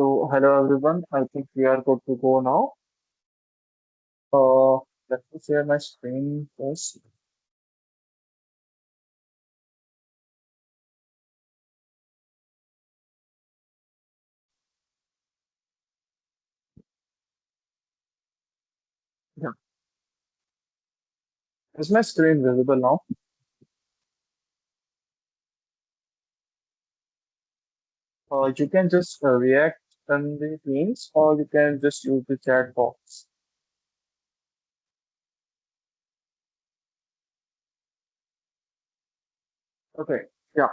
So, hello everyone. I think we are good to go now. Let me share my screen first. Yeah. Is my screen visible now? You can just react in the Teams, or you can just use the chat box. Okay. Yeah.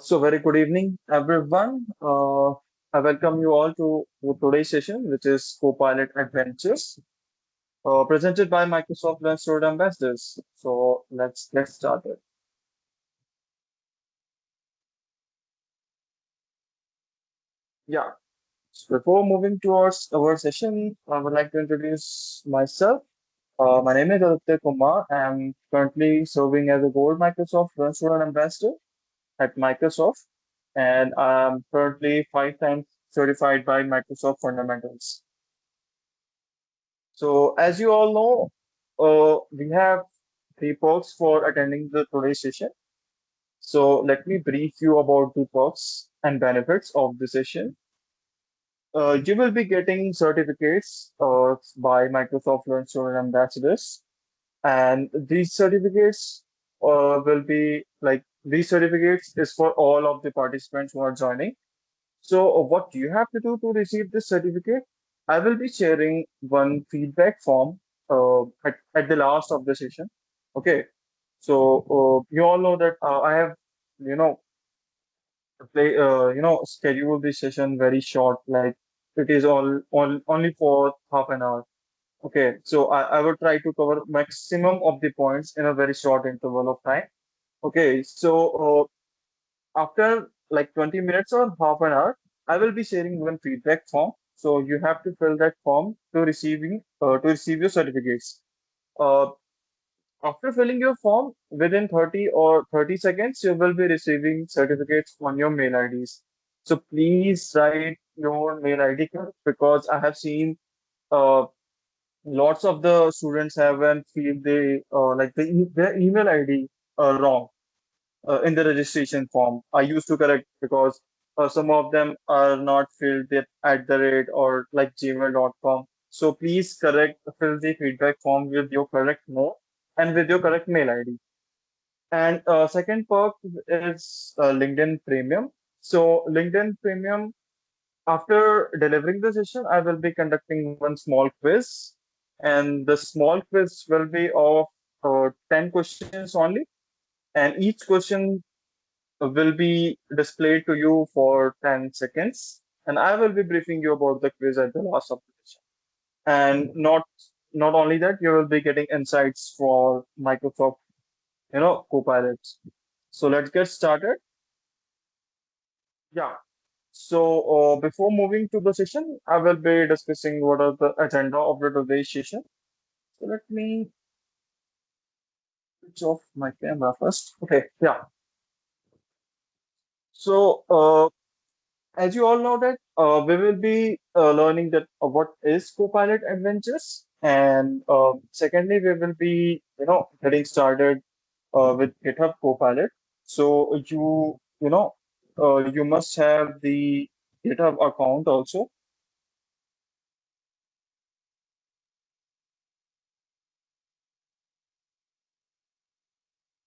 So, very good evening, everyone. I welcome you all to today's session, which is Copilot Adventures, presented by Microsoft Learn Student Ambassadors. So, let's get started. Yeah. So before moving towards our session, I would like to introduce myself. My name is Aditya Kumar. I'm currently serving as a Gold Microsoft Learn Student Ambassador at Microsoft, and I'm currently 5 times certified by Microsoft Fundamentals. So, as you all know, we have three perks for attending the today's session. So, let me brief you about the perks and benefits of the session. You will be getting certificates by Microsoft Learn Student Ambassadors, and these certificates will be like these certificates is for all of the participants who are joining. So, what you have to do to receive this certificate? I will be sharing one feedback form at the last of the session. Okay, so you all know that I have you know schedule this session very short, like it is all only for half an hour. Okay, so I will try to cover maximum of the points in a very short interval of time. Okay, so after like 20 minutes or half an hour, I will be sharing one feedback form. So you have to fill that form to receive your certificates. Uh, After filling your form, within 30 or 30 seconds, you will be receiving certificates on your mail IDs. So please write your mail ID because I have seen uh, lots of the students haven't filled their email ID wrong in the registration form. I used to correct because some of them are not filled at the rate or like gmail.com. So please fill the feedback form with your correct name and with your correct mail ID. And second perk is LinkedIn Premium. So LinkedIn Premium, after delivering the session, I will be conducting one small quiz, and the small quiz will be of 10 questions only, and each question will be displayed to you for 10 seconds, and I will be briefing you about the quiz at the last of the session. And not only that, you will be getting insights for Microsoft, Copilots. So let's get started. Yeah. So before moving to the session, I will be discussing what are the agenda of the today's session. So let me switch off my camera first. Okay. Yeah. So as you all know that we will be learning that what is Copilot Adventures, and secondly we will be getting started with GitHub Copilot. So you must have the GitHub account also.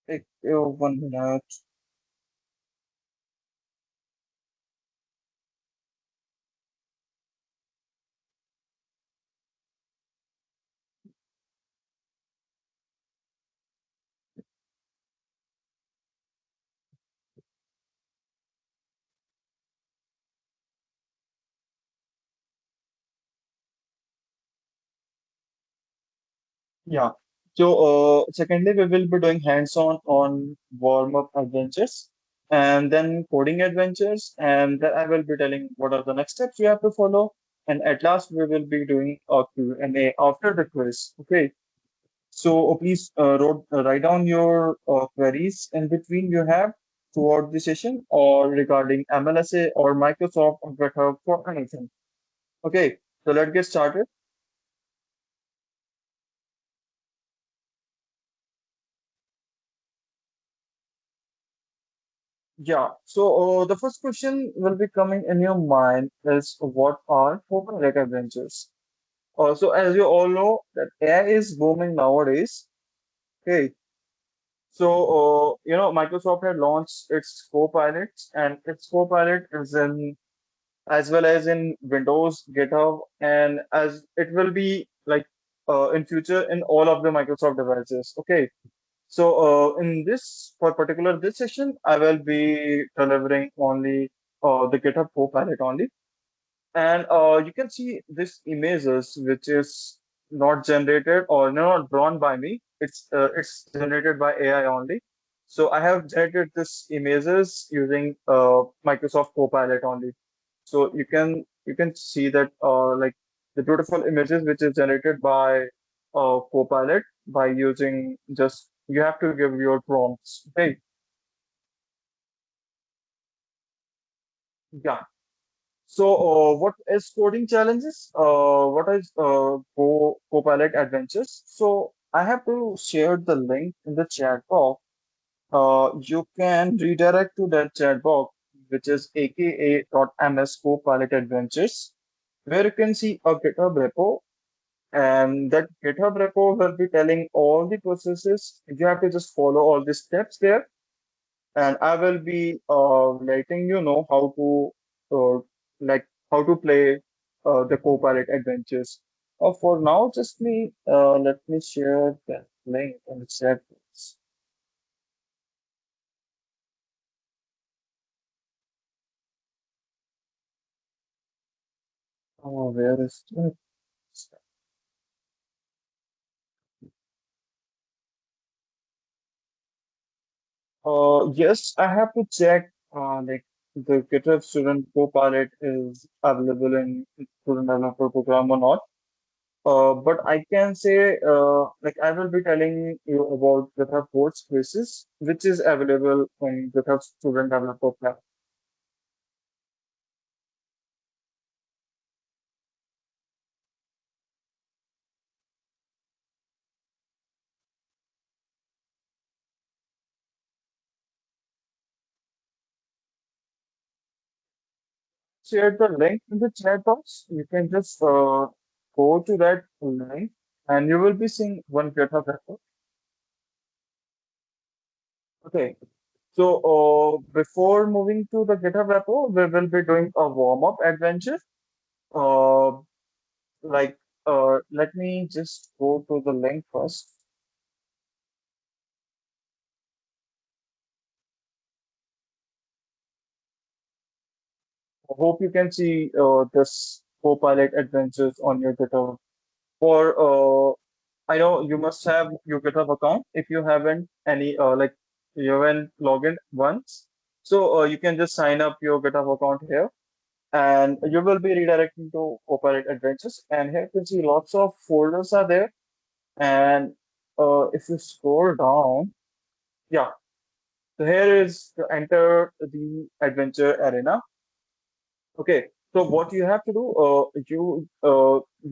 Take 1 minute. Yeah. So, secondly, we will be doing hands-on on warm-up adventures and then coding adventures. And then I will be telling what are the next steps you have to follow. And at last, we will be doing a Q&A after the quiz. Okay. So, please write down your queries in between you have. throughout the session or regarding MLSA or Microsoft or GitHub for anything. Okay, so let's get started. Yeah, so the first question will be coming in your mind is what are Copilot adventures? So as you all know that AI is booming nowadays. Okay, so Microsoft had launched its Copilots and its Copilot is in as well as in Windows, GitHub, and as it will be like in future in all of the Microsoft devices. Okay, so in this for particular this session, I will be delivering only the GitHub Copilot only. And you can see this images, which is not generated or not drawn by me. It's generated by AI only. So I have generated this images using Microsoft Copilot only. So you can see that like the beautiful images which is generated by Copilot by using just you have to give your prompts. Okay, yeah. So, what is coding challenges? What is Copilot Adventures? So, I have to share the link in the chat box. You can redirect to that chat box, which is aka.ms Copilot Adventures, where you can see a GitHub repo, and that GitHub repo will be telling all the processes. You have to just follow all the steps there, and I will be letting you know how to like how to play the Copilot adventures. For now, just let me share that link in the chat box. Oh, where is it? Yes, I have to check like the GitHub Student Copilot is available in Student Developer Program or not. But I can say, like I will be telling you about GitHub Code Spaces, which is available on GitHub Student Developer Platform. Share the link in the chat box. You can just go to that link, and you will be seeing one GitHub repo. Okay. So, before moving to the GitHub repo, we will be doing a warm-up adventure. Uh, like, let me just go to the link first. I hope you can see this Copilot adventures on your GitHub. For I know you must have your GitHub account. If you haven't any like you haven't logged in once, so you can just sign up your GitHub account here, and you will be redirecting to Copilot adventures. And here you can see lots of folders are there. And if you scroll down, yeah, so here is to enter the adventure arena. Okay, so what you have to do, you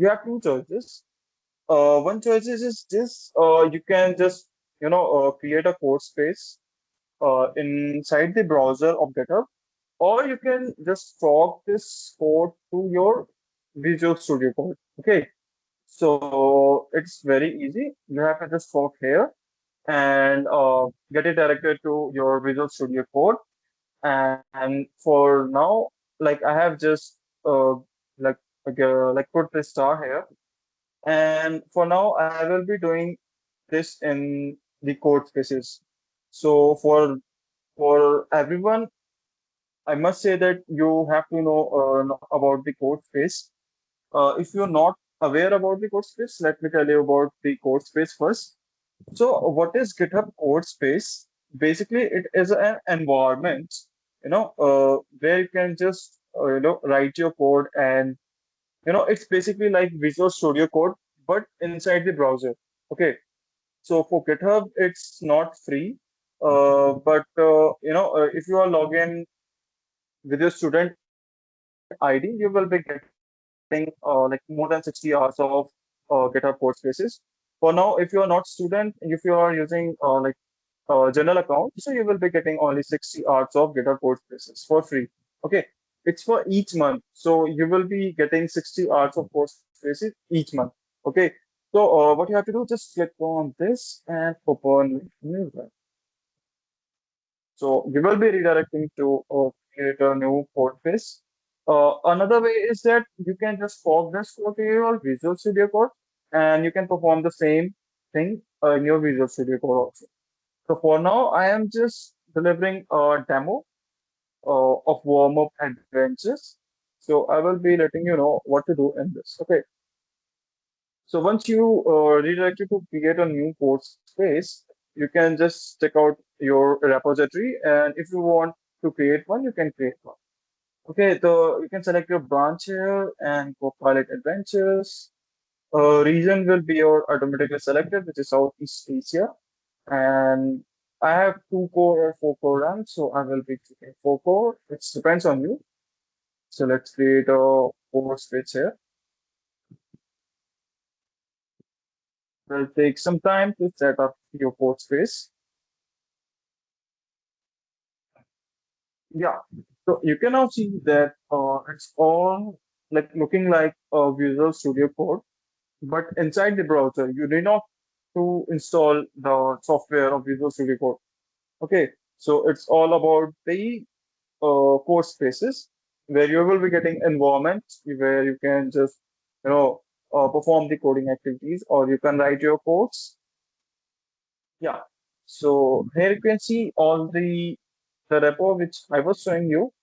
have two choices. One choice is this. You can just create a code space inside the browser of GitHub, or you can just fork this code to your Visual Studio Code. Okay, so it's very easy. You have to just fork here and get it directed to your Visual Studio Code. And for now, like I have just like like put the star here. And for now, I will be doing this in the code spaces. So for everyone, I must say that you have to know about the code space. If you're not aware about the code space, let me tell you about the code space first. So what is GitHub code space? Basically, it is an environment, where you can just write your code, and it's basically like Visual Studio Code, but inside the browser. Okay. So for GitHub, it's not free. If you are logged in with your student ID, you will be getting like more than 60 hours of GitHub Codespaces. For now, if you are not student, if you are using general account, so you will be getting only 60 hours of GitHub Codespaces for free. Okay, it's for each month, so you will be getting 60 hours of Codespaces each month. Okay, so what you have to do, just click on this and open new one. So you will be redirecting to create a new code base. Another way is that you can just copy this code to your Visual Studio Code, and you can perform the same thing in your Visual Studio Code also. So for now, I am just delivering a demo of warm-up adventures. So I will be letting you know what to do in this. Okay. So once you redirect it to create a new code space, you can just check out your repository, and if you want to create one, you can create one. Okay, so you can select your branch here and Copilot Adventures. Region will be your automatically selected, which is Southeast Asia. And I have two core or four core ranks, so I will be choosing four core. It depends on you. So let's create a core switch here. Will take some time to set up your port space. Yeah. So you can now see that it's all like looking like a Visual Studio Code, but inside the browser, you need not to install the software of Visual Studio Code. Okay. So it's all about the code spaces where you will be getting environments where you can just, perform the coding activities, or you can write your codes. Yeah. So here you can see all the repo which I was showing you.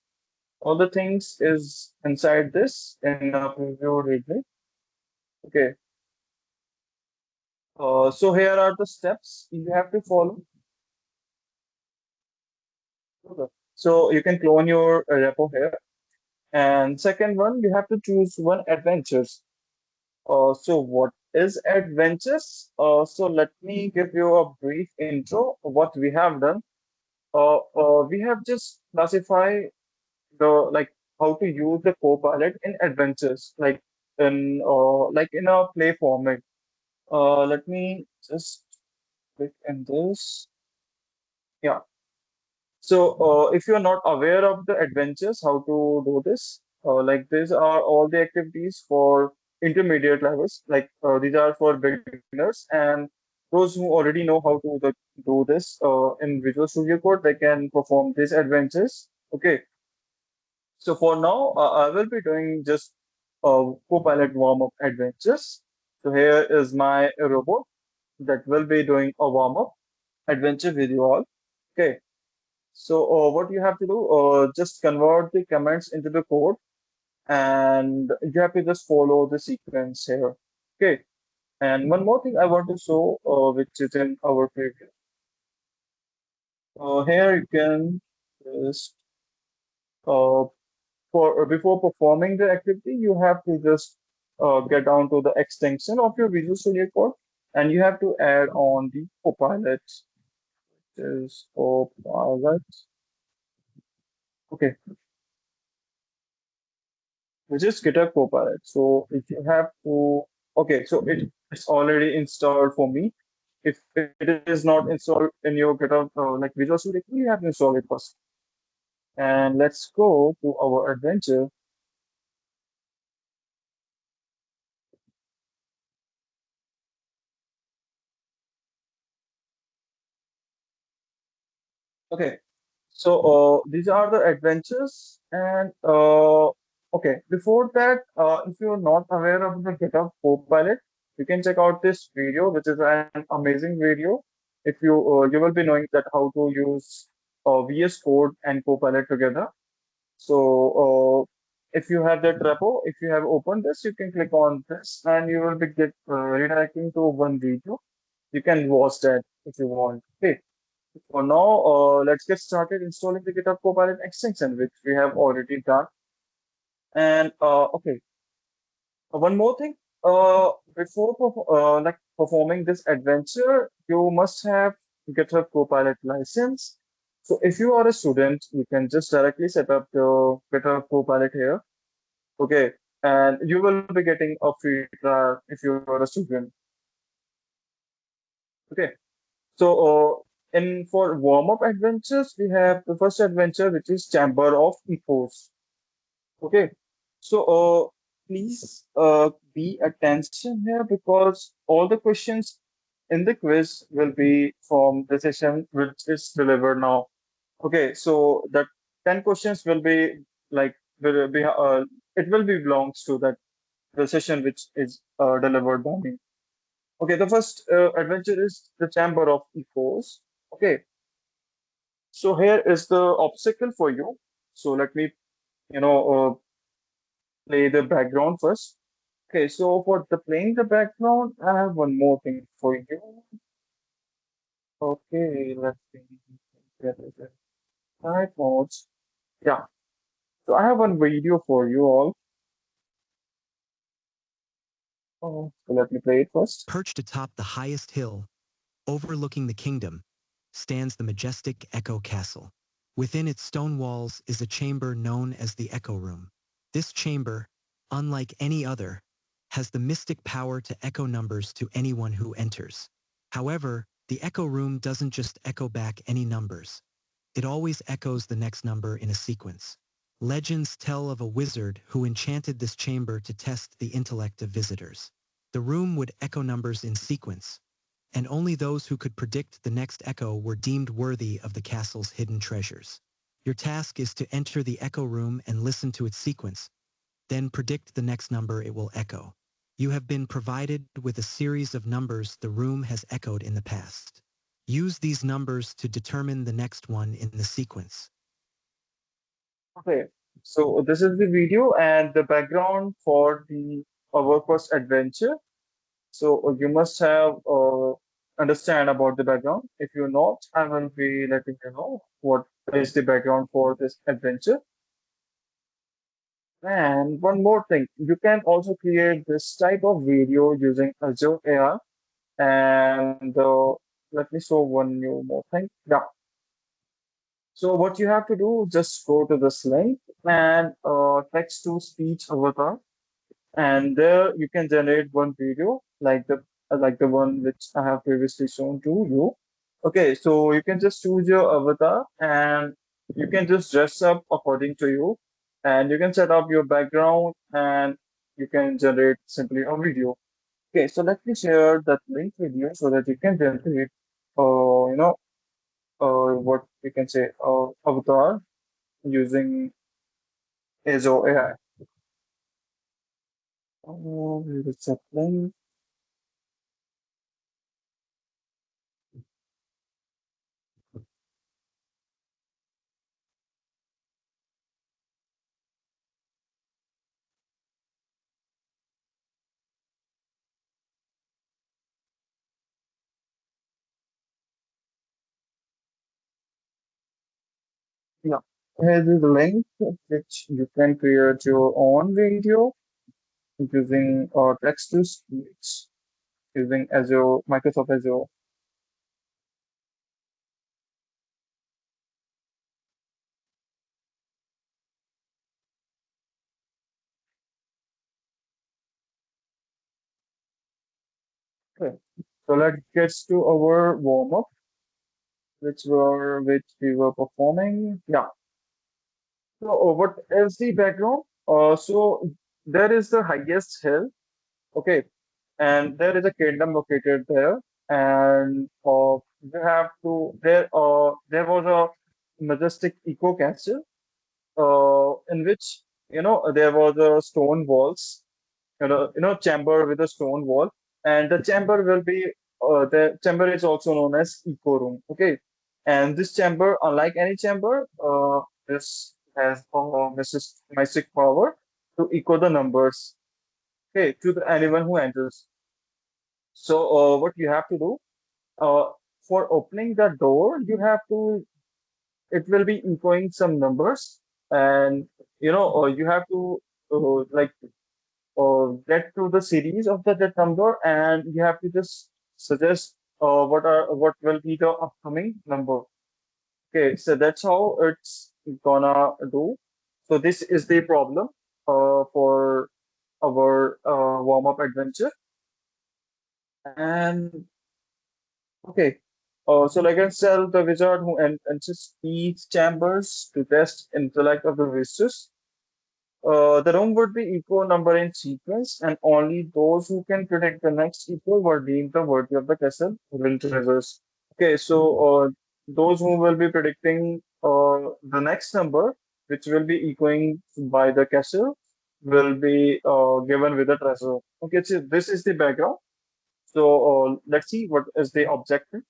All the things is inside this in a preview readme. Okay. So here are the steps you have to follow. Okay. So you can clone your repo here. And second one, you have to choose one adventures. So what is adventures? So let me give you a brief intro of what we have done. We have just classified the like how to use the Copilot in adventures, like in a play format. Let me just click in this. Yeah. So if you're not aware of the adventures, how to do this, like these are all the activities for intermediate levels. Like these are for beginners, and those who already know how to do this in Visual Studio Code, they can perform these adventures. Okay. So for now, I will be doing just Copilot warm-up adventures. So here is my robot that will be doing a warm-up adventure with you all. Okay. So what you have to do, just convert the comments into the code, and you have to just follow the sequence here. Okay. And one more thing I want to show, which is in our preview. Here you can just uh, for before performing the activity, you have to just get down to the extension of your Visual Studio Code, and you have to add on the Copilot. Is Copilot. Okay, which is GitHub Copilot. So if you have to, okay, so it's already installed for me. If it is not installed in your GitHub like Visual Studio, you have to install it first. And let's go to our adventure. Okay, so these are the adventures, and okay. Before that, if you're not aware of the GitHub Copilot, you can check out this video, which is an amazing video. If you will be knowing that how to use VS Code and Copilot together. So if you have that repo, if you have opened this, you can click on this, and you will be redirecting to one video. You can watch that if you want. Okay. For now, let's get started installing the GitHub Copilot extension, which we have already done. And okay, one more thing. Before like performing this adventure, you must have GitHub Copilot license. So if you are a student, you can just directly set up your GitHub Copilot here. Okay. And you will be getting a free trial if you are a student. Okay. So in for warm-up adventures, we have the first adventure, which is Chamber of Echoes. Okay. So please be attention here because all the questions in the quiz will be from the session which is delivered now. Okay, so that 10 questions will be like will be it will be belongs to that the session which is delivered by me. Okay, the first adventure is the Chamber of Echoes. Okay, so here is the obstacle for you. So let me play the background first. Okay, so for the playing the background, I have one more thing for you. Okay, let's see. Where is it? Night modes. Yeah. So I have one video for you all. Oh, so let me play it first. Perched atop the highest hill, overlooking the kingdom, stands the majestic Echo Castle. Within its stone walls is a chamber known as the Echo Room. This chamber, unlike any other, has the mystic power to echo numbers to anyone who enters. However, the Echo Room doesn't just echo back any numbers. It always echoes the next number in a sequence. Legends tell of a wizard who enchanted this chamber to test the intellect of visitors. The room would echo numbers in sequence, and only those who could predict the next echo were deemed worthy of the castle's hidden treasures. Your task is to enter the echo room and listen to its sequence, then predict the next number it will echo. You have been provided with a series of numbers the room has echoed in the past. Use these numbers to determine the next one in the sequence. Okay, so this is the video and the background for the our first adventure. So you must have understand about the background. If you're not, I will be letting you know what is the background for this adventure. And one more thing, you can also create this type of video using Azure AI. And let me show one new more thing. Yeah. So what you have to do, just go to this link and text to speech avatar, and there you can generate one video like the one which I have previously shown to you. Okay, so you can just choose your avatar and you can just dress up according to you, and you can set up your background and you can generate simply a video. Okay, so let me share that link with you so that you can generate, what we can say, avatar using Azure AI. Oh, here is that link. Yeah, here is the link which you can create your own video using text to speech using Azure, Microsoft Azure. Okay, so let's get to our warm up, which we were performing. Yeah. So what is the background? So there is the highest hill. Okay, and there is a kingdom located there, and you have to there was a majestic eco castle in which there was a stone walls, chamber with a stone wall, and the chamber will be the chamber is also known as eco room. Okay, and this chamber, unlike any chamber, this has mystic power to echo the numbers. Okay, to anyone who enters. So what you have to do uh, for opening the door, you have to it will be echoing some numbers, and you have to like get to the series of that number, and you have to just suggest what will be the upcoming number. Okay, so that's how it's gonna do. So this is the problem for our warm-up adventure. And okay, so like I said, the wizard who enters each chambers to test intellect of the visitors. The room would be equal number in sequence, and only those who can predict the next equal were deemed the worthy of the castle will treasures. Okay, so those who will be predicting the next number, which will be equaling by the castle, will be given with a treasure. Okay, so this is the background. So let's see what is the objective.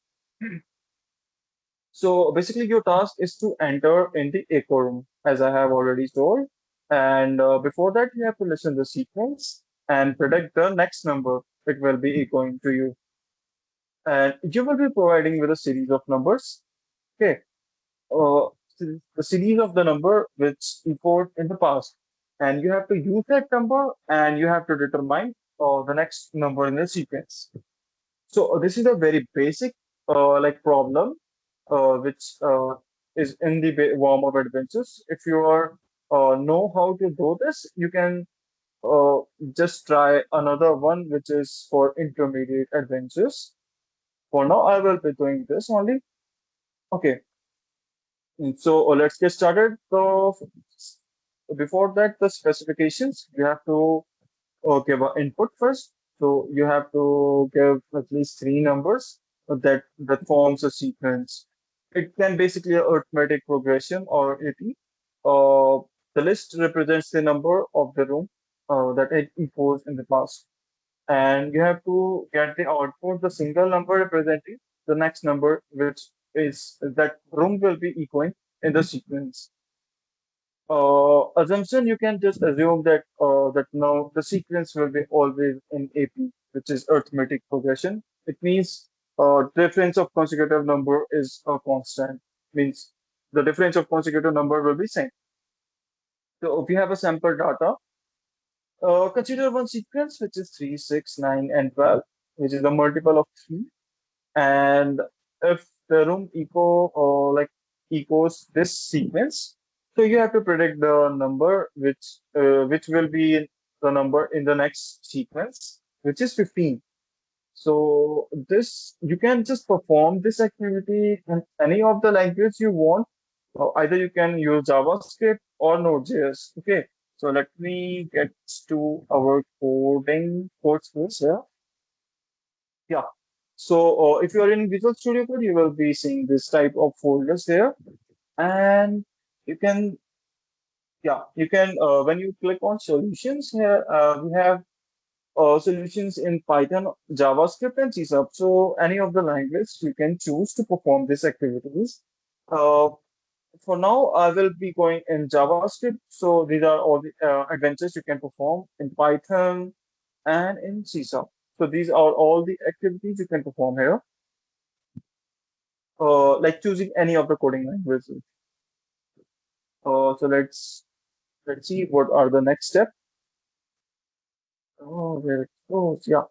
So basically, your task is to enter in the echo room, as I have already told. And before that, you have to listen the sequence and predict the next number it will be echoing to you. And you will be providing with a series of numbers. Okay. Uh, the series of the number which echoed in the past. And you have to use that number and you have to determine the next number in the sequence. So this is a very basic like problem which is in the warm-up adventures. If you are know how to do this, you can uh, just try another one which is for intermediate adventures. For now, I will be doing this only. Okay, so let's get started. So before that, the specifications you have to give an input first. So you have to give at least three numbers that forms a sequence. It can basically a arithmetic progression or AP. Uh, the list represents the number of the room that it equals in the past. And you have to get the output, the single number representing the next number, which is that room will be equaling in the sequence. Assumption, you can just assume that now the sequence will be always in AP, which is arithmetic progression. It means difference of consecutive number is a constant. Means the difference of consecutive number will be same. So if you have a sample data, consider one sequence which is 3, 6, 9, and 12, which is a multiple of 3. And if the room echoes this sequence, so you have to predict the number which will be the number in the next sequence, which is 15. So this you can just perform this activity in any of the language you want. Either you can use JavaScript or Node.js. Okay, so let me get to our code skills here. Yeah. So if you are in Visual Studio Code, you will be seeing this type of folders here, and you can, yeah, you can when you click on solutions here, we have solutions in Python, JavaScript, and C#. So any of the language you can choose to perform these activities. Uh, for now, I will be going in JavaScript. So these are all the adventures you can perform in Python and in C#. So these are all the activities you can perform here. Like choosing any of the coding languages. So let's see what are the next step. Oh, there it goes. Yeah.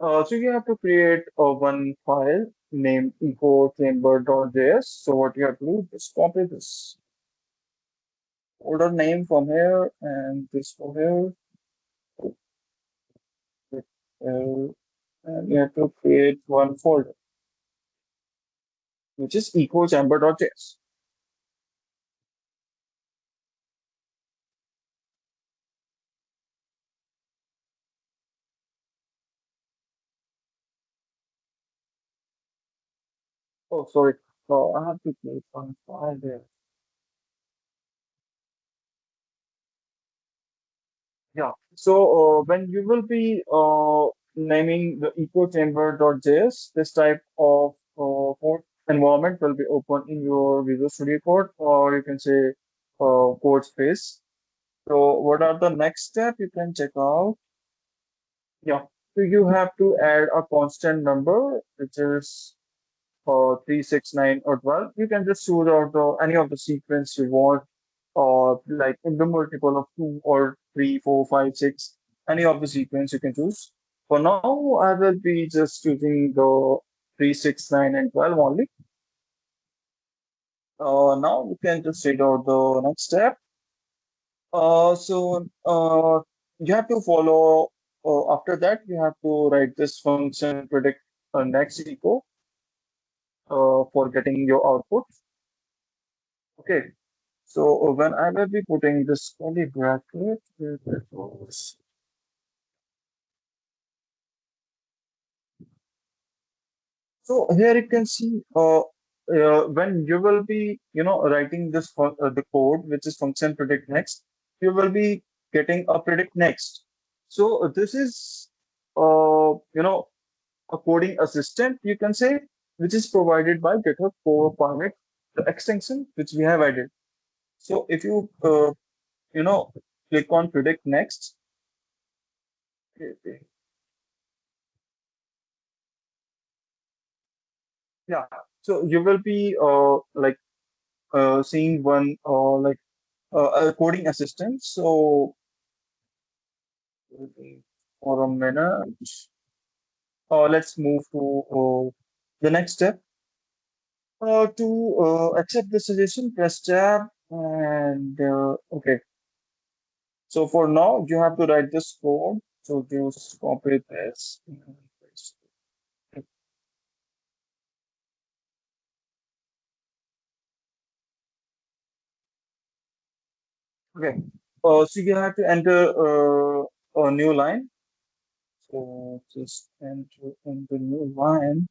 So you have to create one file named ecochamber.js. So what you have to do is copy this folder name from here and this from here, uh, and you have to create one folder which is ecochamber.js. Oh, sorry. So I have to create one file there. Yeah. So when you will be naming the ecochamber.js, this type of code environment will be open in your Visual Studio Code, or you can say code space. So what are the next step you can check out? Yeah. So you have to add a constant number, which is 3, 6, 9, or 12. You can just choose out any of the sequence you want, or like in the multiple of 2 or 3, 4, 5, 6, any of the sequence you can choose. For now, I will be just using the 3, 6, 9, and 12 only. Now we can just read out the next step. You have to follow, after that, you have to write this function predict next echo for getting your output. Okay, so when I will be putting this curly bracket, where that was. So here you can see when you will be, writing the code, which is function predict next, you will be getting a predict next. So this is, a coding assistant, you can say, which is provided by GitHub Copilot, the extension which we have added. So if you, you know, click on predict next, okay, yeah. So you will be like seeing one a coding assistant. So for a minute, let's move to the next step. To accept the suggestion, press tab and okay. So for now, you have to write this code. So just copy this. And paste it. Okay. So you have to enter a new line. So just enter in the new line.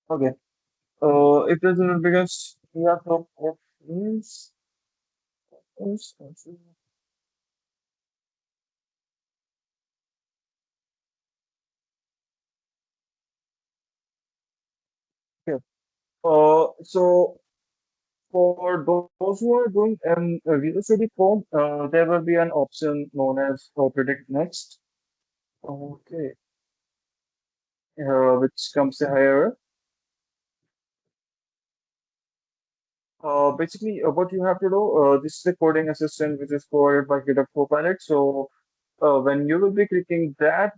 Okay. It doesn't because we have no options. Okay. So for those who are doing a Visual Studio Code, there will be an option known as Predict Next. Okay. Which comes here. Basically, what you have to do, this is a coding assistant which is provided by GitHub Copilot. So when you will be clicking that,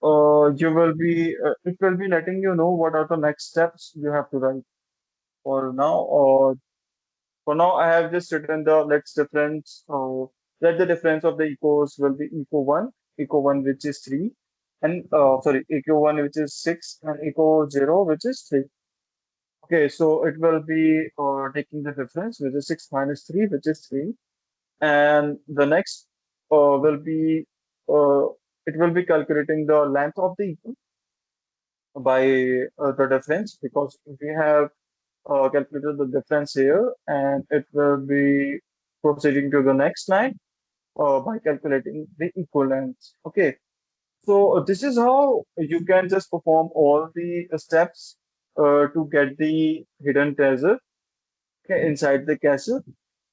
it will be letting you know what are the next steps you have to write. For now, for now, I have just written the let's difference. Let the difference of the echoes will be echo one which is three, and sorry, echo one which is six, and echo zero which is three. Okay, so it will be taking the difference, which is 6 minus 3, which is 3. And the next will be, uh, it will be calculating the length of the equal by the difference, because we have calculated the difference here, and it will be proceeding to the next line by calculating the equivalence. Okay, so this is how you can just perform all the steps to get the hidden treasure, okay, inside the castle.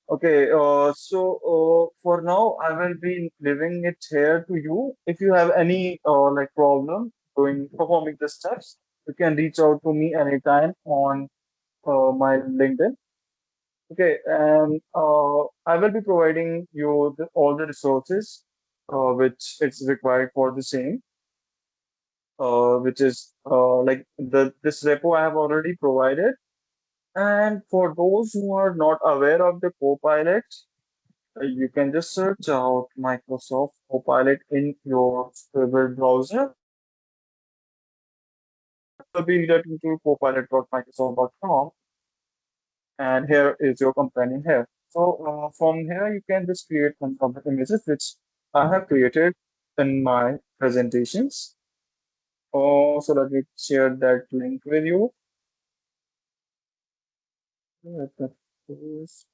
Okay, for now, I will be leaving it here to you. If you have any like problem doing performing the steps, you can reach out to me anytime on my LinkedIn. Okay, and I will be providing you all the resources which it's required for the same, which is like the this repo I have already provided. And for those who are not aware of the Copilot, you can just search out Microsoft Copilot in your favorite browser. Will be relating to copilot.microsoft.com, and here is your companion here. So from here, you can just create one of the images which I have created in my presentations. So let me share that link with you. Let that is-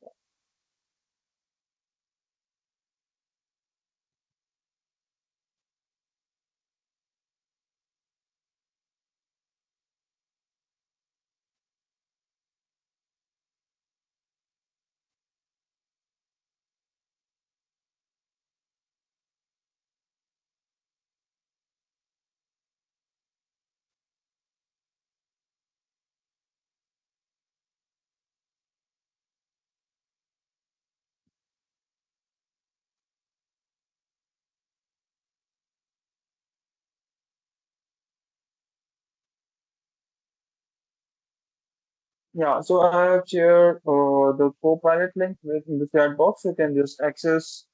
Yeah, so I have shared the Copilot link in the chat box. You can just access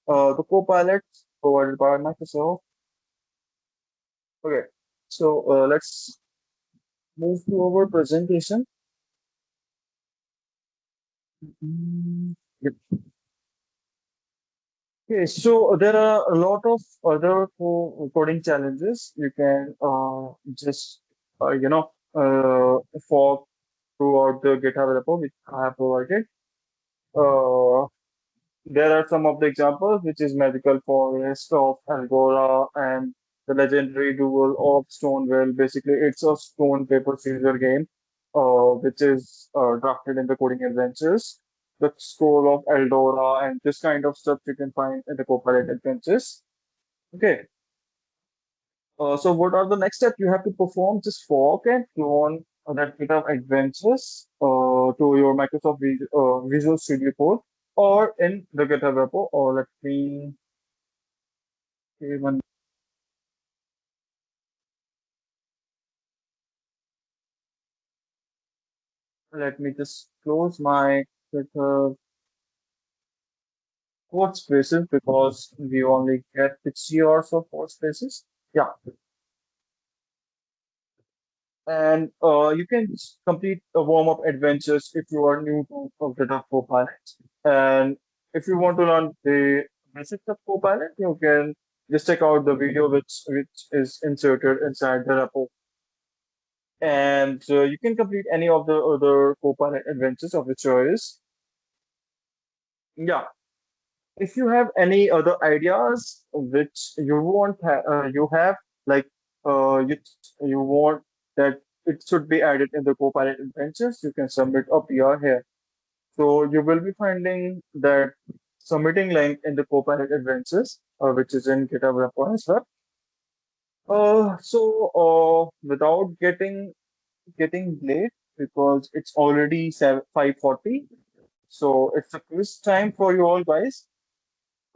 the Copilot provided by Microsoft. Okay, so let's move to our presentation. Mm, yep. Okay, so there are a lot of other coding challenges. You can just fork throughout the GitHub repo which I have provided. Uh, There are some of the examples, which is Magical Forest of Angora and the legendary duel of Stonewall. Basically, it's a stone paper scissors game, which is drafted in the coding adventures. The scroll of Eldora and this kind of stuff you can find in the Copilot adventures. Okay, so what are the next steps you have to perform? Just fork and clone that bit of adventures to your Microsoft Visual Studio Code or in the GitHub repo. Or let me okay, let me just close my GitHub code spaces because we only get 60 hours of code spaces. Yeah, and you can complete a warm-up adventures if you are new to GitHub Copilot. And if you want to learn the basics of Copilot, you can just check out the video which is inserted inside the repo. And you can complete any of the other Copilot adventures of your choice. Yeah. If you have any other ideas which you have like you want that it should be added in the Copilot adventures, you can submit a PR here. So you will be finding that submitting link in the Copilot adventures, which is in GitHub repo as well. Without getting late because it's already 5:40, so it's a quiz time for you all guys.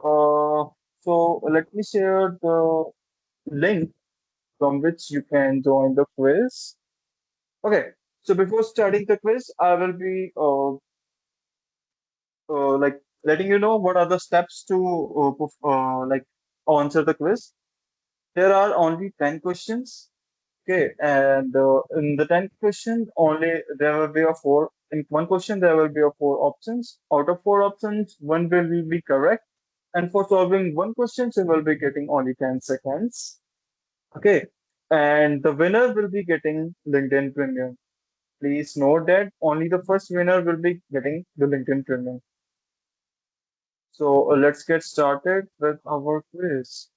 Uh, so let me share the link from which you can join the quiz. Okay, so before starting the quiz, I will be like letting you know what are the steps to answer the quiz. There are only 10 questions. Okay, and in the 10th question, only there will be a four. In one question, there will be a four options. Out of four options, one will be correct. And for solving one question, you will be getting only 10 seconds. Okay. And the winner will be getting LinkedIn Premium. Please note that only the first winner will be getting the LinkedIn Premium. So let's get started with our quiz.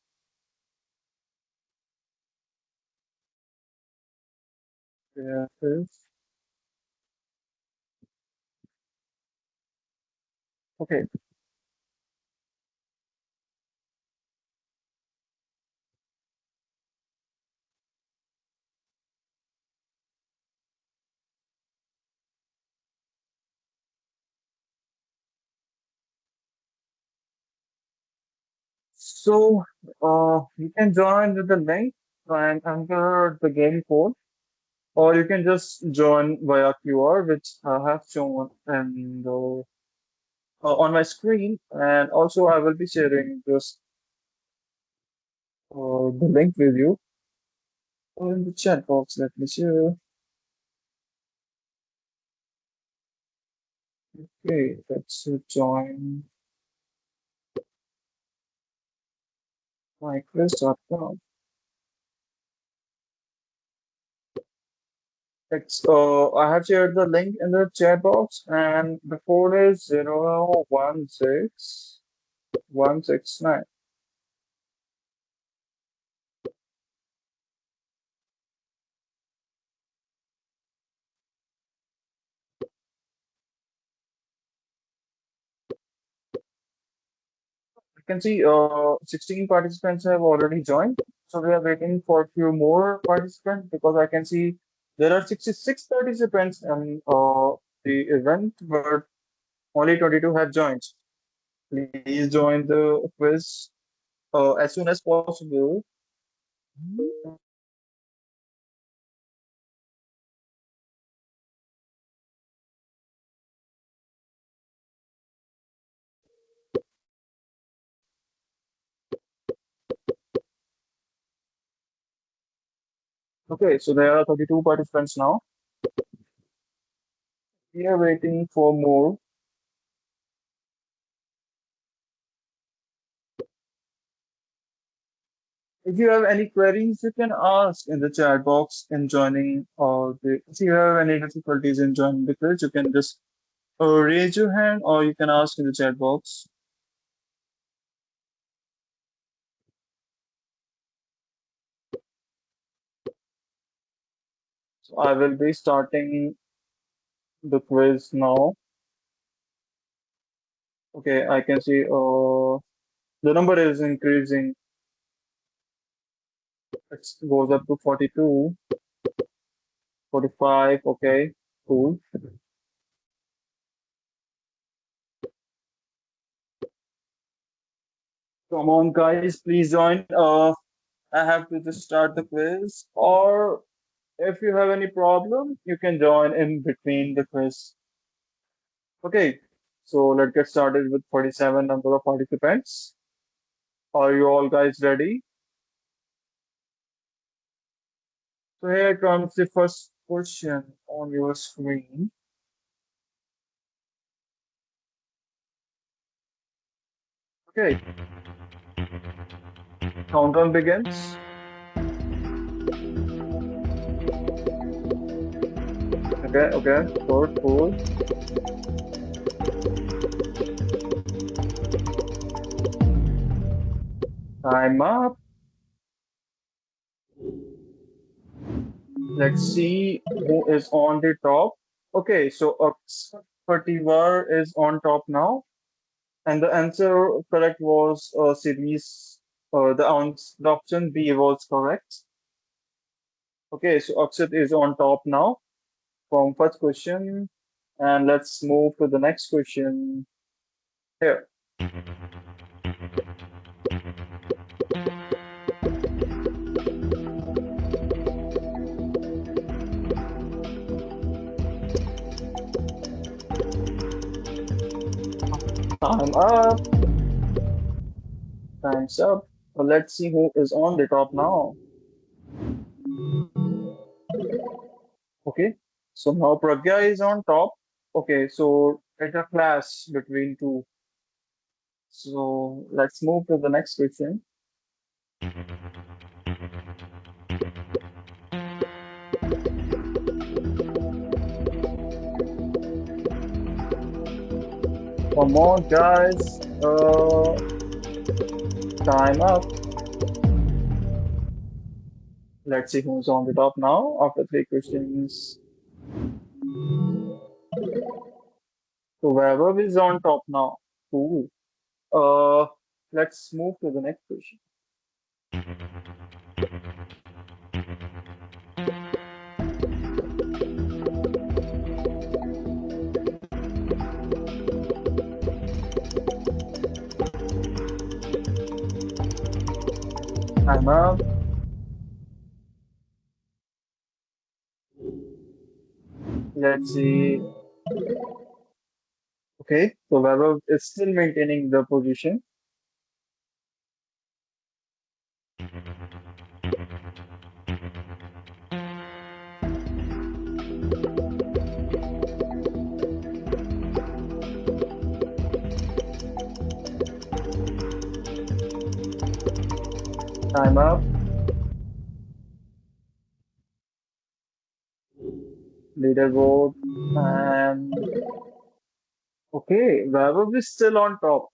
Yes. Okay. So you can join with the link and enter the game code, or you can just join via QR, which I have shown on my screen. And also, I will be sharing this the link with you in the chat box. Let me share. Okay, let's join myquiz.com. I have shared the link in the chat box, and the code is 016169. You can see 16 participants have already joined. So we are waiting for a few more participants because I can see there are 66 participants in the event, but only 22 have joined. Please join the quiz as soon as possible. Okay, so there are 32 participants now. We are waiting for more. If you have any queries, you can ask in the chat box in joining, or if you have any difficulties in joining the quiz, you can just raise your hand or you can ask in the chat box. So I will be starting the quiz now. Okay, I can see the number is increasing. It goes up to 42, 45. Okay, cool. Come on, guys, please join. I have to just start the quiz, or if you have any problem, you can join in between the quiz. Okay, so let's get started with 47 number of participants. Are you all guys ready? So here comes the first question on your screen. Okay, countdown begins. Okay, cool. Time up. Let's see who is on the top. Okay, so Pativar is on top now, and the answer correct was series. The option B was correct. Okay, so Akshit is on top now from first question, and let's move to the next question here. Time up. Time's up. So let's see who is on the top now. Okay, so now Pragya is on top. Okay, so it's a clash between two. So let's move to the next question. Come on, guys. Time up. Let's see who's on the top now after three questions. So Vaibhav is on top now. Cool. Uh, let's move to the next question. Time up. Let's see. Okay, so Vaibhav is still maintaining the position. Time up. Leaderboard. And okay, Vaibhav is still on top.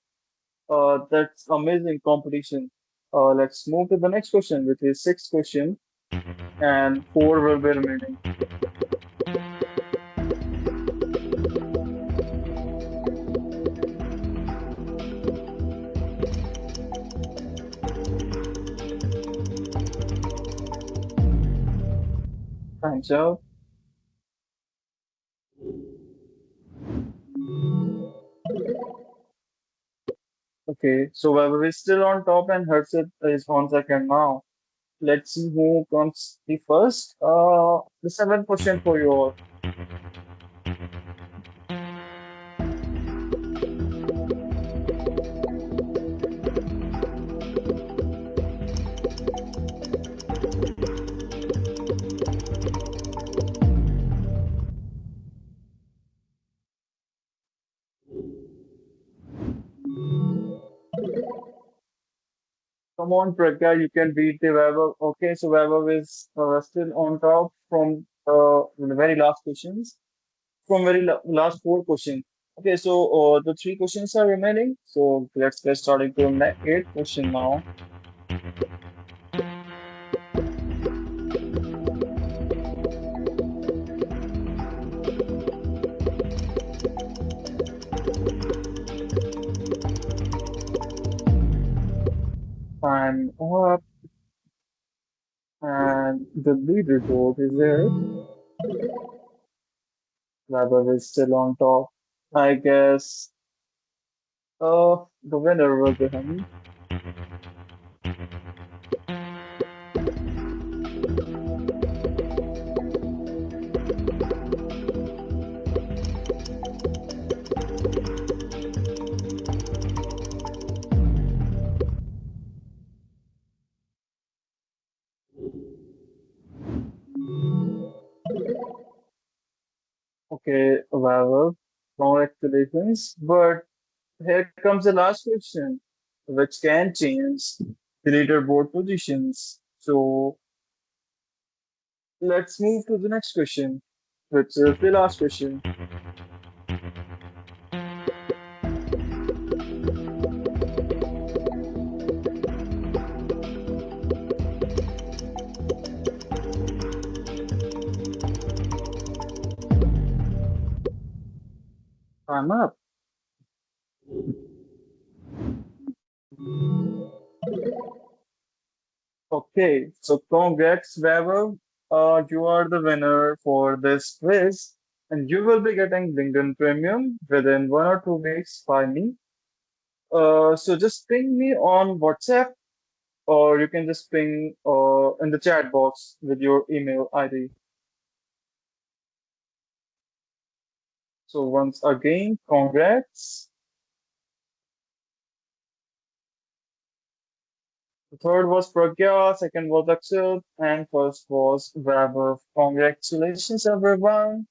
That's amazing competition. Let's move to the next question, which is sixth question, and four will be remaining. Time's up. Okay, so Vaibhav is still on top and Harshit is on second now. Let's see who comes the first. The seventh question for you all. Come on, Pragya, you can beat the Vaibhav. Okay, so Vaibhav is still on top from the very last questions, from very last four questions. Okay, so the three questions are remaining. So let's get started to the eighth question now. I'm up, and the leaderboard is there. Vaibhav is still on top. I guess the winner will be him. Okay, Vaibhav, congratulations. But here comes the last question, which can change the leaderboard positions. So let's move to the next question, which is the last question. I'm up. Okay, so congrats, Vaibhav. You are the winner for this quiz, and you will be getting LinkedIn Premium within 1 or 2 weeks by me. So just ping me on WhatsApp, or you can just ping in the chat box with your email ID. So once again, congrats. The third was Pragya, second was Akshat, and first was Vaibhav. Congratulations, everyone.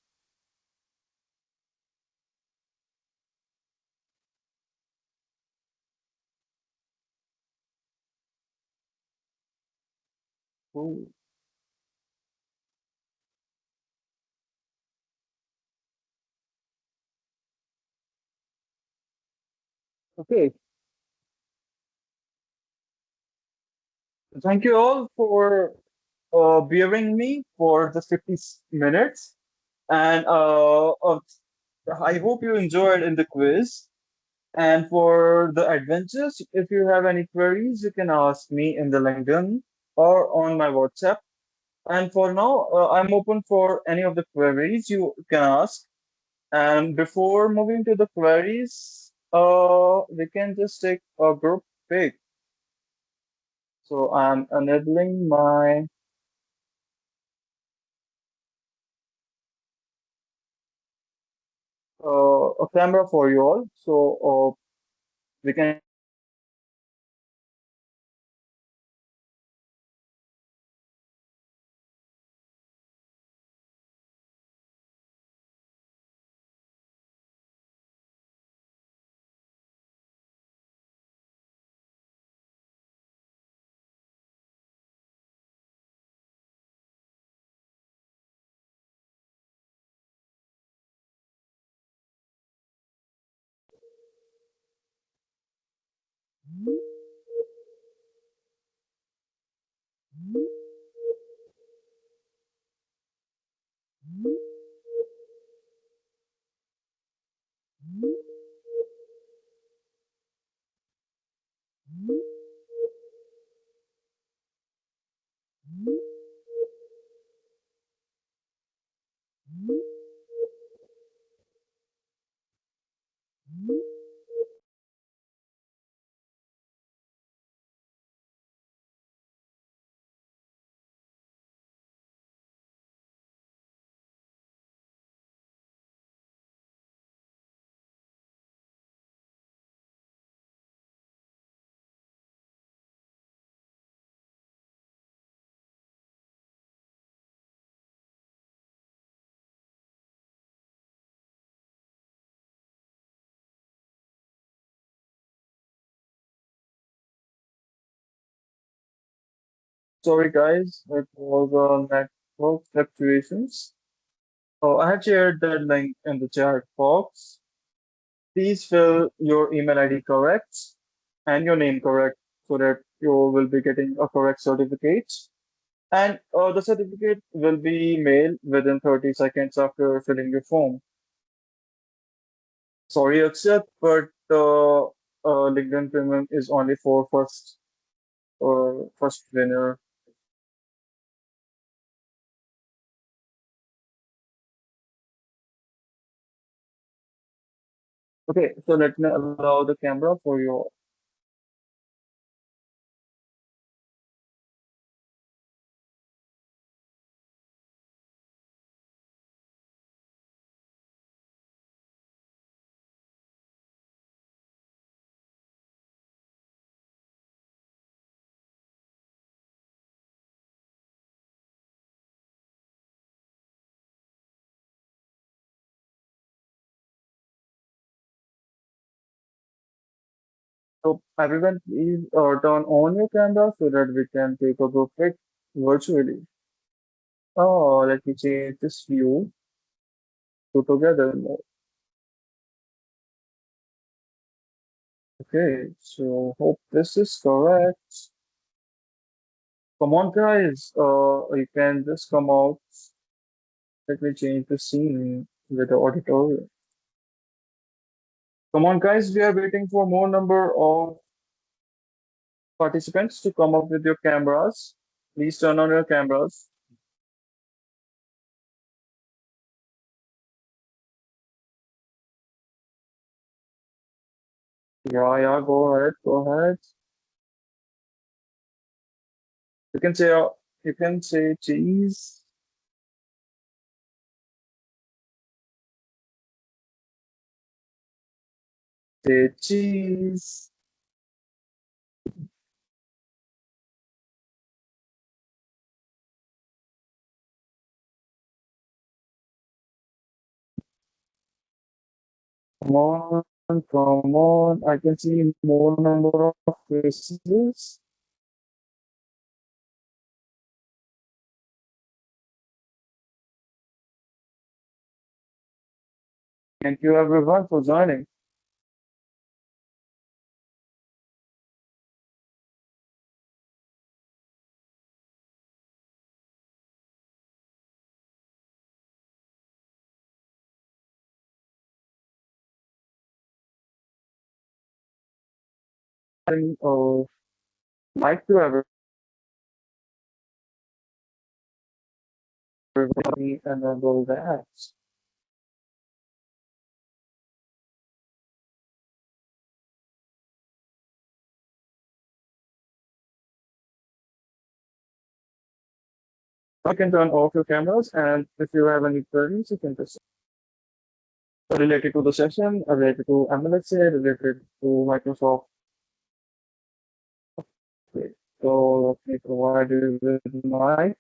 Ooh, okay, thank you all for bearing me for the 50 minutes. And I hope you enjoyed in the quiz. And for the adventures, if you have any queries, you can ask me in the LinkedIn or on my WhatsApp. And for now, I'm open for any of the queries you can ask. And before moving to the queries, we can just take a group pic. So I'm enabling my a camera for you all. So we can sorry guys, it was network fluctuations. I have shared that link in the chat box. Please fill your email ID correct and your name correct so that you will be getting a correct certificate. And the certificate will be mailed within 30 seconds after filling your form. Sorry, Akshat, but LinkedIn Premium is only for first winner. Okay, so let me allow the camera for your. So everyone, please turn on your camera so that we can take a group pic virtually. Oh, let me change this view to together mode. Okay, so hope this is correct. Come on, guys. You can just come out. Let me change the scene with the auditorium. Come on, guys. We are waiting for more number of participants to come up with your cameras. Please turn on your cameras. Yeah, yeah. Go ahead. Go ahead. You can say. You can say cheese. Say cheese. Come on. Come on. I can see more number of faces. Thank you everyone for joining. And like to everybody enable the apps. You can turn off your cameras, and if you have any queries, you can just related to the session, related to MLSA, related to Microsoft. Okay. So let me provide you with my.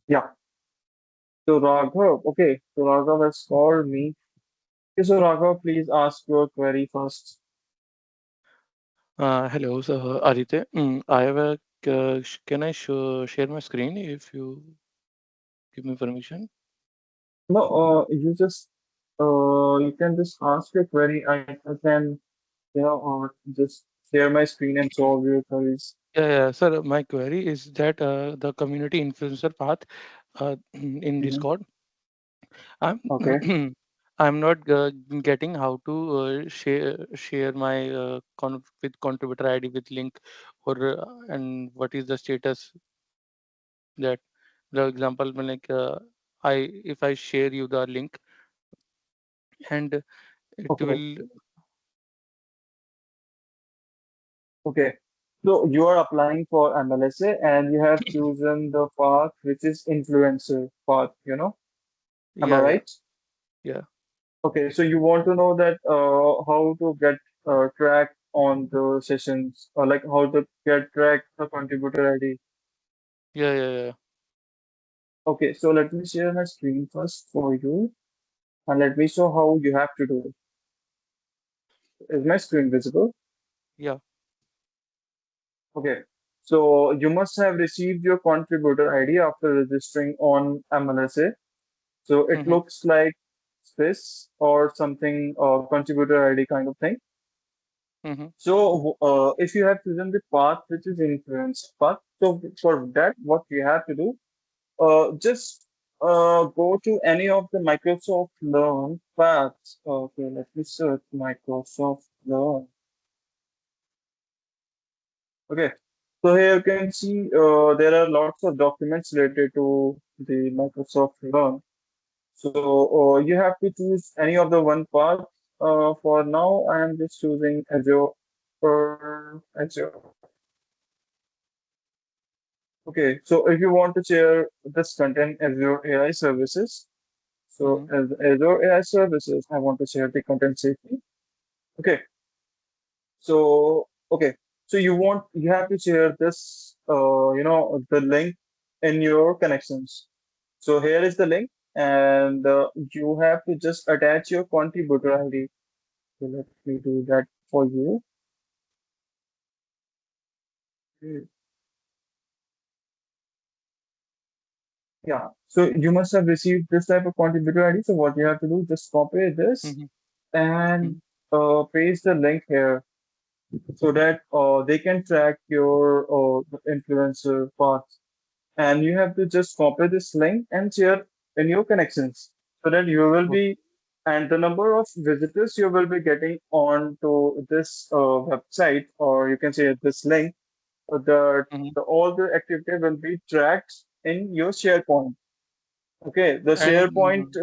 Yeah. So Raghav, okay. So Raghav has called me. Okay, so Raghav, please ask your query first. Hello, so Aditya. I have a. Can I share my screen if you give me permission? No, you can just ask your query. I can, just share my screen and solve your queries. Yeah, yeah, sir. My query is that the community influencer path in Mhm. Discord. I'm Okay. I'm not getting how to share my with contributor ID with link or and what is the status that the example when, like I if I share you the link and it Okay. will. Okay. So you are applying for MLSA and you have chosen the path which is influencer path, you know? Am I Yeah, yeah, right? yeah, Okay, so you want to know that how to get track on the sessions, or like how to get track the contributor ID. yeah, yeah, yeah, Okay, so let me share my screen first for you and let me show how you have to do it. Is my screen visible? yeah. Okay, so you must have received your contributor ID after registering on MLSA. So it Mm-hmm, looks like this or something, contributor ID kind of thing. mm-hmm. So if you have chosen the path which is influence path, so for that, what you have to do, just go to any of the Microsoft Learn paths. Okay, let me search Microsoft Learn. Okay, so here you can see there are lots of documents related to the Microsoft Learn. So you have to choose any of the one path. For now, I am just choosing Azure for Azure. Okay, so if you want to share this content as your AI services, so Mm-hmm. as your AI services, I want to share the content safely. Okay, okay, so you have to share this, the link in your connections. So here is the link, and you have to just attach your contributor ID. So let me do that for you. Mm, yeah, so you must have received this type of contributor ID. So what you have to do, just copy this Mm-hmm. and paste the link here so that they can track your influencer path. And you have to just copy this link and share in your connections so that you will Okay. be, and the number of visitors you will be getting onto this website, or you can say this link, Mm-hmm. all the activity will be tracked in your SharePoint. Okay, the And SharePoint,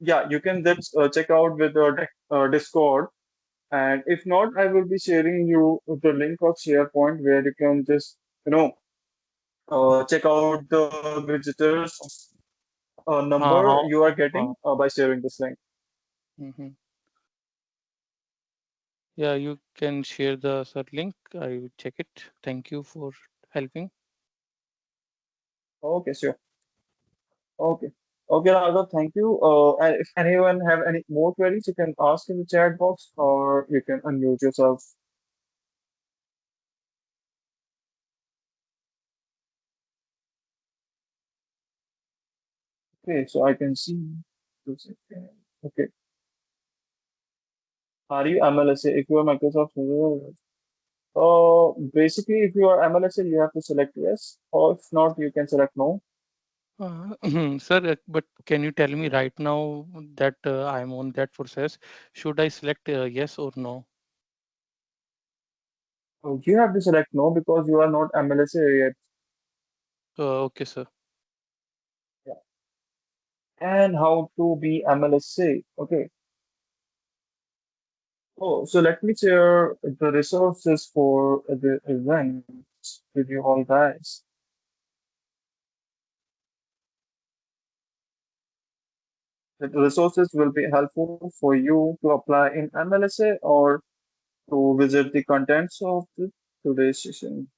yeah, you can just check out with the Discord. And if not, I will be sharing you the link of SharePoint where you can just, check out the visitors number how? you are getting Uh, by sharing this link. mm-hmm. Yeah, you can share the sir link. I will check it. Thank you for helping. Okay, sure. Okay. Okay, Raghav, thank you. And if anyone have any more queries, you can ask in the chat box or you can unmute yourself. Okay, so I can see. 2 seconds. Okay. Are you MLSA? If you are Microsoft, basically, if you are MLSA, you have to select yes, or if not, you can select no. Sir, but can you tell me right now that I'm on that process? Should I select yes or no? So you have to select no because you are not MLSA yet. Okay, sir. Yeah. And how to be MLSA? Okay. Oh, so let me share the resources for the events with you all guys. The resources will be helpful for you to apply in MLSA or to visit the contents of today's session.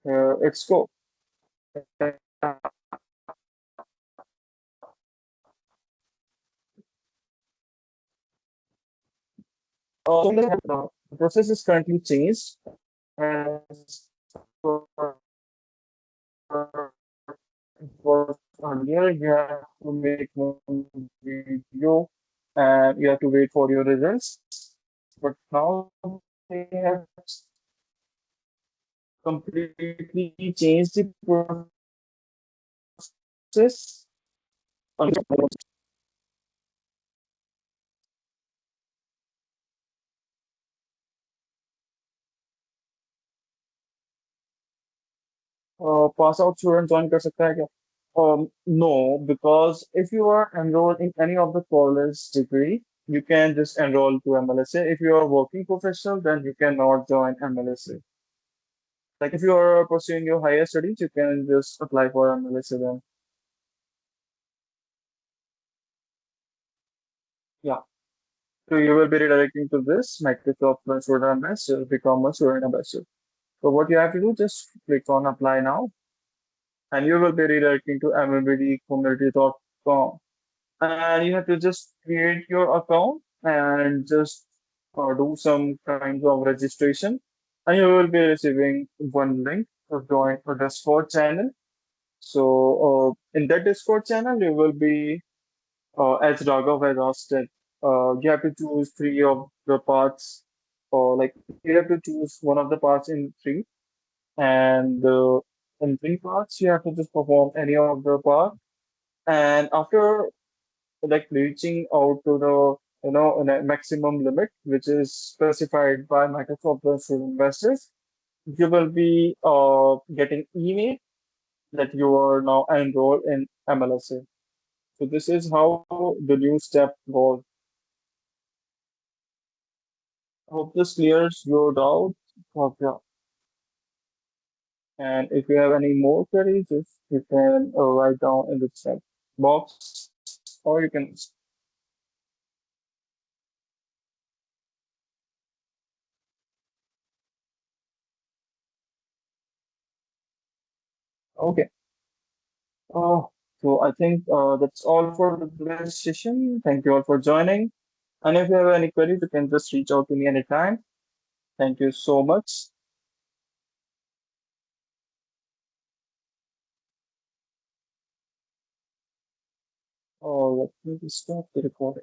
Let's go. The process is currently changed as it was earlier. You have to make one video and you have to wait for your results. But now they have completely changed the process. Pass out student join कर सकता है क्या? No, because if you are enrolled in any of the college degree, you can just enroll to MLSA. If you are a working professional, then you cannot join MLSA. Like if you are pursuing your higher studies, you can just apply for MLSA then. Yeah. So you will be redirecting to this Microsoft Student Ambassador, become a student ambassador. So what you have to do, just click on apply now, and you will be redirecting to mlbdcommunity.com. And you have to just create your account and just do some kinds of registration. And you will be receiving one link to join a Discord channel. So in that Discord channel, you will be, as Raghav has asked it, you have to choose three of the parts, or like you have to choose one of the parts in three, and in three parts you have to just perform any of the part. And after like reaching out to the maximum limit, which is specified by Microsoft Student Investors, you will be getting email that you are now enrolled in MLSA. So this is how the new step goes. I hope this clears your doubt. Okay. And if you have any more queries, just you can write down in the chat box, or you can. Okay. So I think that's all for today's session. Thank you all for joining. And if you have any queries, you can just reach out to me anytime. Thank you so much. Let me stop the recording.